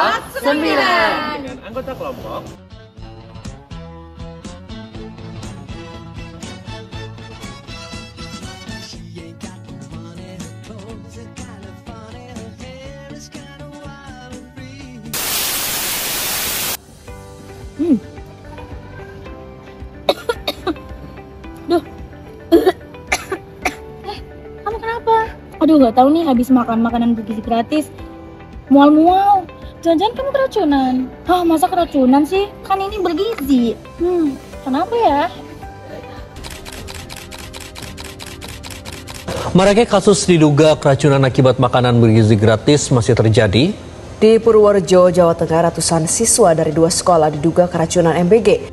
9. Dengan anggota kelompok Duh. Kamu kenapa? Aduh, nggak tahu nih, habis makan makanan bergizi gratis. Mual-mual. Jangan-jangan kamu keracunan. Hah, masa keracunan sih? Kan ini bergizi. Kenapa ya? Maraknya kasus diduga keracunan akibat makanan bergizi gratis masih terjadi. Di Purworejo, Jawa Tengah, ratusan siswa dari 2 sekolah diduga keracunan MBG.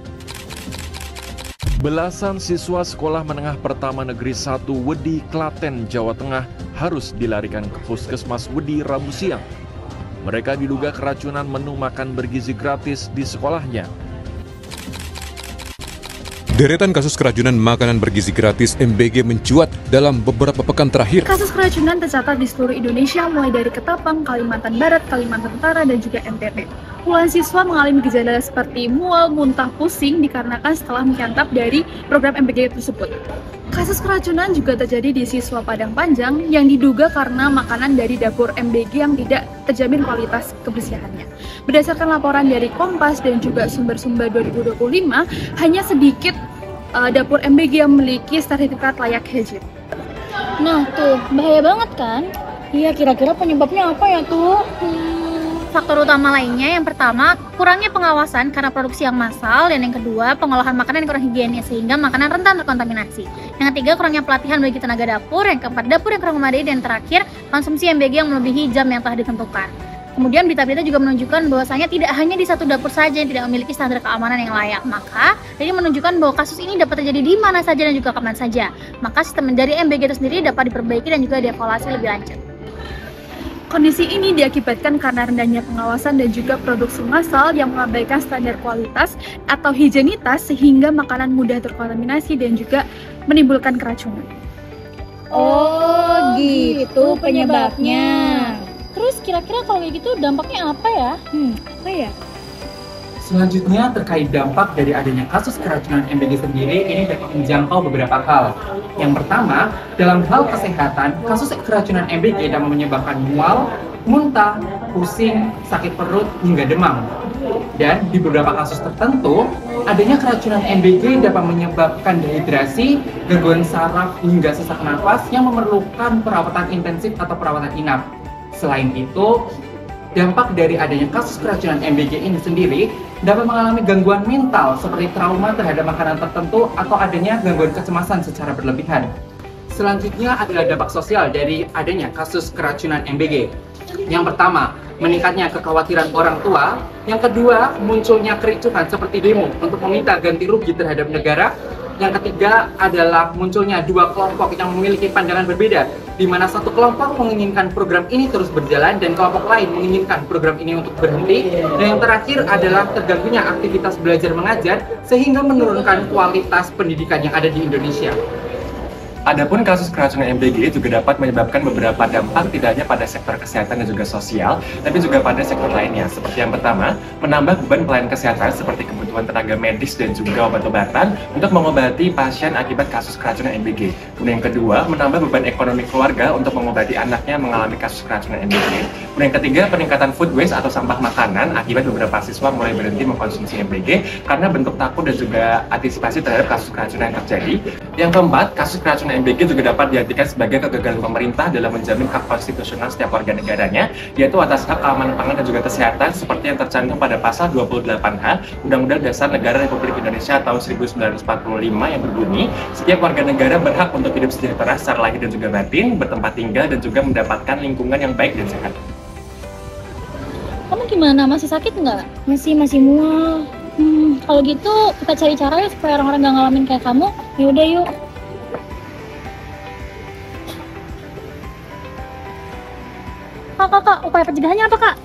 Belasan siswa Sekolah Menengah Pertama Negeri 1 Wedi, Klaten, Jawa Tengah harus dilarikan ke Puskesmas Wedi Rabu siang. Mereka diduga keracunan menu makan bergizi gratis di sekolahnya. Deretan kasus keracunan makanan bergizi gratis MBG mencuat dalam beberapa pekan terakhir. Kasus keracunan tercatat di seluruh Indonesia, mulai dari Ketapang, Kalimantan Barat, Kalimantan Utara, dan juga NTT. Puluhan siswa mengalami gejala seperti mual, muntah, pusing dikarenakan setelah menyantap dari program MBG tersebut. Kasus keracunan juga terjadi di siswa Padang Panjang yang diduga karena makanan dari dapur MBG yang tidak terjamin kualitas kebersihannya. Berdasarkan laporan dari Kompas dan juga sumber-sumber 2025, hanya sedikit dapur MBG yang memiliki sertifikat layak hijau. Nah tuh, bahaya banget kan? Iya, kira-kira penyebabnya apa ya tuh? Faktor utama lainnya, yang pertama, kurangnya pengawasan karena produksi yang massal, dan yang kedua, pengolahan makanan yang kurang higienis sehingga makanan rentan terkontaminasi. Yang ketiga, kurangnya pelatihan bagi tenaga dapur, yang keempat, dapur yang kurang memadai, dan terakhir, konsumsi MBG yang melebihi jam yang telah ditentukan. Kemudian berita-berita juga menunjukkan bahwasanya tidak hanya di satu dapur saja yang tidak memiliki standar keamanan yang layak. Maka, ini menunjukkan bahwa kasus ini dapat terjadi di mana saja dan juga kapan saja. Maka sistem dari MBG itu sendiri dapat diperbaiki dan juga dievaluasi lebih lanjut. Kondisi ini diakibatkan karena rendahnya pengawasan dan juga produksi massal yang mengabaikan standar kualitas atau higienitas sehingga makanan mudah terkontaminasi dan juga menimbulkan keracunan. Oh, gitu penyebabnya. Terus kira-kira kalau kayak gitu dampaknya apa ya? Apa ya? Selanjutnya, terkait dampak dari adanya kasus keracunan MBG sendiri, ini dapat menjangkau beberapa hal. Yang pertama, dalam hal kesehatan, kasus keracunan MBG dapat menyebabkan mual, muntah, pusing, sakit perut, hingga demam. Dan di beberapa kasus tertentu, adanya keracunan MBG dapat menyebabkan dehidrasi, gangguan saraf, hingga sesak nafas yang memerlukan perawatan intensif atau perawatan inap. Selain itu, dampak dari adanya kasus keracunan MBG ini sendiri dapat mengalami gangguan mental seperti trauma terhadap makanan tertentu atau adanya gangguan kecemasan secara berlebihan. Selanjutnya adalah dampak sosial dari adanya kasus keracunan MBG. Yang pertama, meningkatnya kekhawatiran orang tua. Yang kedua, munculnya kericuhan seperti demo untuk meminta ganti rugi terhadap negara. Yang ketiga adalah munculnya 2 kelompok yang memiliki pandangan berbeda, di mana satu kelompok menginginkan program ini terus berjalan dan kelompok lain menginginkan program ini untuk berhenti. Dan yang terakhir adalah terganggunya aktivitas belajar mengajar sehingga menurunkan kualitas pendidikan yang ada di Indonesia. Adapun kasus keracunan MBG juga dapat menyebabkan beberapa dampak tidak hanya pada sektor kesehatan dan juga sosial, tapi juga pada sektor lainnya. Seperti yang pertama, menambah beban pelayanan kesehatan seperti kebutuhan tenaga medis dan juga obat-obatan untuk mengobati pasien akibat kasus keracunan MBG. Kemudian yang kedua, menambah beban ekonomi keluarga untuk mengobati anaknya mengalami kasus keracunan MBG. Kemudian yang ketiga, peningkatan food waste atau sampah makanan akibat beberapa siswa mulai berhenti mengkonsumsi MBG karena bentuk takut dan juga antisipasi terhadap kasus keracunan yang terjadi. Yang keempat, kasus keracunan MBG juga dapat diartikan sebagai kegagalan pemerintah dalam menjamin hak konstitusional setiap warga negaranya, yaitu atas hak keamanan pangan dan juga kesehatan seperti yang tercantum pada pasal 28H Undang-Undang Dasar Negara Republik Indonesia tahun 1945 yang berbunyi, setiap warga negara berhak untuk hidup sejahtera secara lahir dan juga batin, bertempat tinggal dan juga mendapatkan lingkungan yang baik dan sehat. Kamu gimana? Masih sakit nggak? Masih mual. Kalau gitu kita cari cara ya supaya orang-orang nggak ngalamin kayak kamu. Yaudah yuk. Kak, upaya pencegahannya apa, Kak?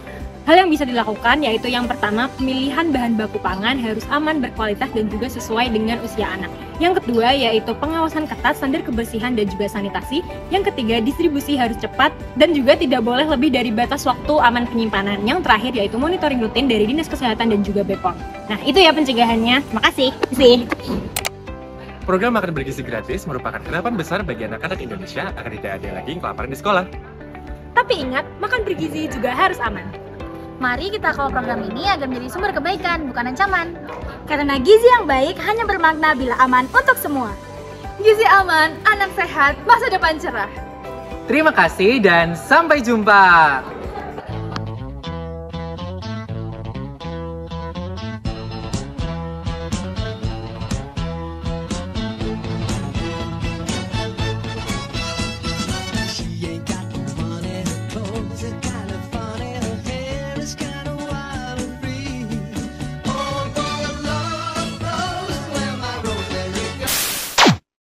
Hal yang bisa dilakukan yaitu yang pertama, pemilihan bahan baku pangan harus aman, berkualitas, dan juga sesuai dengan usia anak. Yang kedua yaitu pengawasan ketat standar kebersihan dan juga sanitasi. Yang ketiga, distribusi harus cepat dan juga tidak boleh lebih dari batas waktu aman penyimpanan. Yang terakhir yaitu monitoring rutin dari Dinas Kesehatan dan juga BPOM. Nah, itu ya pencegahannya. Makasih. Program makan bergizi gratis merupakan harapan besar bagi anak-anak Indonesia agar tidak ada lagi yang kelaparan di sekolah. Tapi ingat, makan bergizi juga harus aman. Mari kita kawal program ini agar menjadi sumber kebaikan, bukan ancaman. Karena gizi yang baik hanya bermakna bila aman untuk semua. Gizi aman, anak sehat, masa depan cerah. Terima kasih dan sampai jumpa.